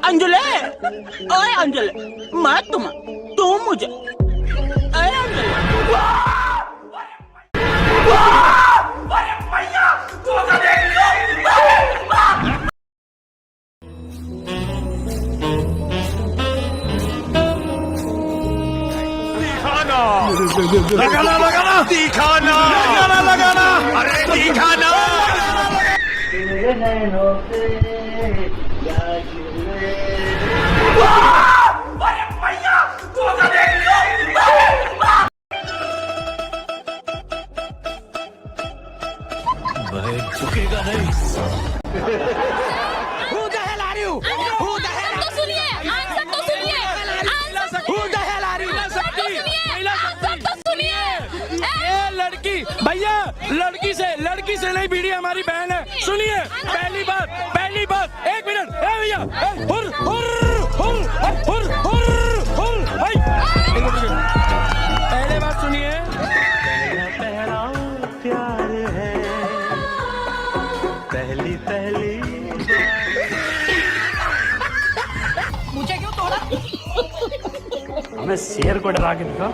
अंजलि, ओए अंजलि, मैं तुम्हें, तुम मुझे, अरे अंजलि। लगाना लगाना दिखाना लगाना लगाना अरे दिखाना तेरे नैनों से याद अरे भैया तू तो देख लियो भाई झुकेगा नहीं Who the hell are you? Who the hell? तो सुनिए, आंसर तो सुनिए, Who the hell are you? Answer तो सुनिए। ये लड़की भैया लड़की से नहीं बीड़ी हमारी बहन है। सुनिए पहली बात एक मिनट ए भैया हुर हुर हुर हुर हुर हुर भाई पहले बात सुनिए। पहला प्यार है पहली मुझे क्यों तोड़ा? हमें शेर को डरा के दिखा।